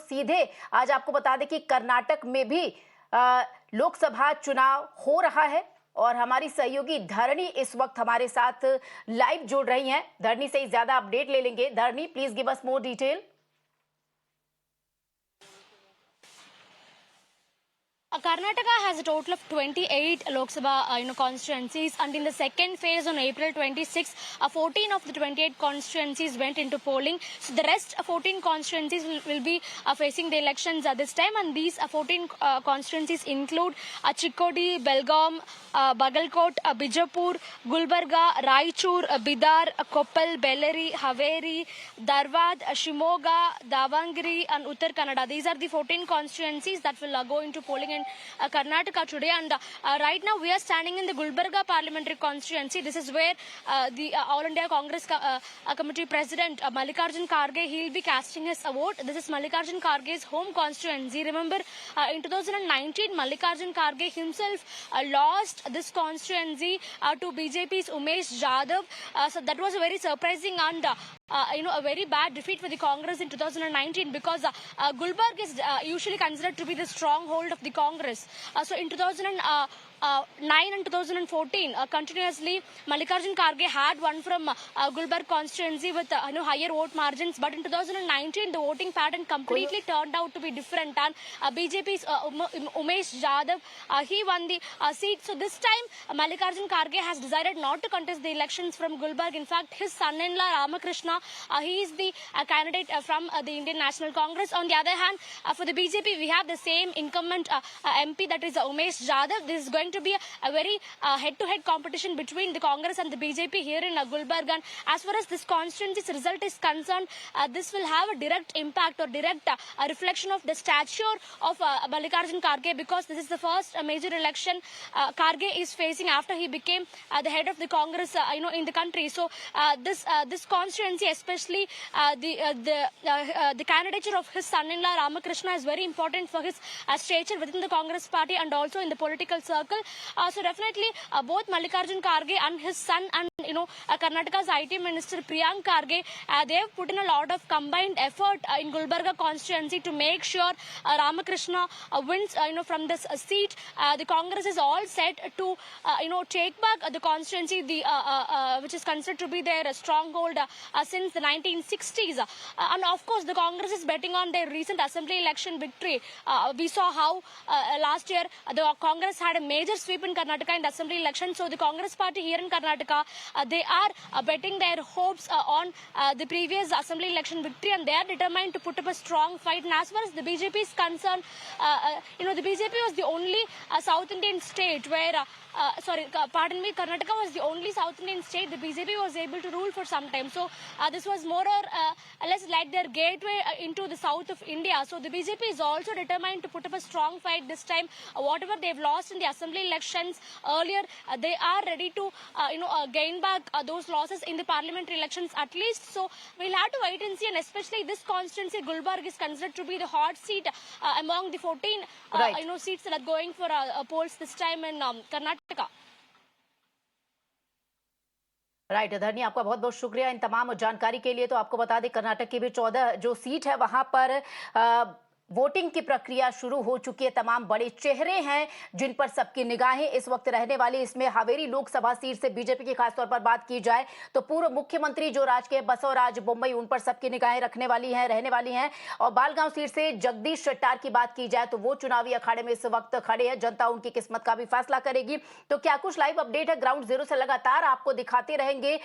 सीधे आज आपको बता दें कि कर्नाटक में भी लोकसभा चुनाव हो रहा है और हमारी सहयोगी धरणी इस वक्त हमारे साथ लाइव जुड़ रही हैं। धरणी से ज्यादा अपडेट ले लेंगे। धरणी, please give us more detail. Karnataka has a total of 28 Lok Sabha constituencies, and in the second phase on April 26, 14 of the 28 constituencies went into polling. So the rest 14 constituencies will be facing the elections this time, and these 14 constituencies include Chikkodi, Belgaum, Bagalkot, Bijapur, Gulbarga, Raichur, Bidar, Koppal, Bellary, Haveri, Dharwad, Shimoga, Davangere, and Uttar Kannada. These are the 14 constituencies that will go into polling in Karnataka today, and right now we are standing in the Gulbarga parliamentary constituency. This is where the All India Congress Committee President Mallikarjun Kharge, he will be casting his vote. This is Mallikarjun Kharge's home constituency. Remember, in 2019, Mallikarjun Kharge himself lost this constituency to BJP's Umesh Jadhav. So that was very surprising and a very bad defeat for the Congress in 2019, because Gulbarga is usually considered to be the stronghold of the Congress. So in 2009 and 2014, continuously Mallikarjun Kharge had won from Gulbarga constituency with higher vote margins. But in 2019, the voting pattern completely turned out to be different, and BJP's Umesh Jadhav, he won the seat. So this time, Mallikarjun Kharge has decided not to contest the elections from Gulbarga. In fact, his son-in-law Ramakrishna, he is the candidate from the Indian National Congress. On the other hand, for the BJP, we have the same incumbent MP, that is Umesh Jadhav. This is going to be a very head-to-head competition between the Congress and the BJP here in Gulbarga. And as far as this constituency's result is concerned, this will have a direct impact or direct reflection of the stature of Mallikarjun Kharge, because this is the first major election Kharge is facing after he became the head of the Congress, in the country. So this constituency, especially the candidature of his son-in-law Ramakrishna, is very important for his stature within the Congress party and also in the political circle. So definitely both Mallikarjun Kharge and his son and Karnataka's IT Minister Priyank Kharge, they have put in a lot of combined effort in Gulbarga constituency to make sure Ramakrishna wins from this seat. The Congress is all set to take back the constituency, which is considered to be their stronghold since the 1960s. And of course, the Congress is betting on their recent assembly election victory. We saw how last year the Congress had a major sweep in Karnataka in the assembly election. So the Congress party here in Karnataka, they are betting their hopes on the previous assembly election victory, and they are determined to put up a strong fight. And as far as the BJP is concerned, the BJP was the only South Indian state where Karnataka was the only South Indian state the BJP was able to rule for some time. So this was more or less like their gateway into the south of India. So the BJP is also determined to put up a strong fight this time. Whatever they've lost in the assembly elections earlier, they are ready to gain back those losses in the parliamentary elections at least. So we'll have to wait and see, and especially this constituency, Gulbarga, is considered to be the hot seat among the 14 seats that are going for polls this time in Karnataka. Right Dharani, आपका बहुत बहुत शुक्रिया इन तमाम जानकारी के लिए। तो आपको बता दें, कर्नाटक की भी 14 जो सीट है वहां पर वोटिंग की प्रक्रिया शुरू हो चुकी है। तमाम बड़े चेहरे हैं जिन पर सबकी निगाहें इस वक्त रहने वाली। इसमें हावेरी लोकसभा सीट से बीजेपी की खासतौर पर बात की जाए तो पूर्व मुख्यमंत्री जो राजकीय बसवराज बोम्मई, उन पर सबकी निगाहें रहने वाली हैं। और बालगांव सीट से जगदीश शेट्टार की बात की जाए तो वो चुनावी अखाड़े में इस वक्त खड़े हैं। जनता उनकी किस्मत का भी फैसला करेगी। तो क्या कुछ लाइव अपडेट है ग्राउंड जीरो से, लगातार आपको दिखाते रहेंगे।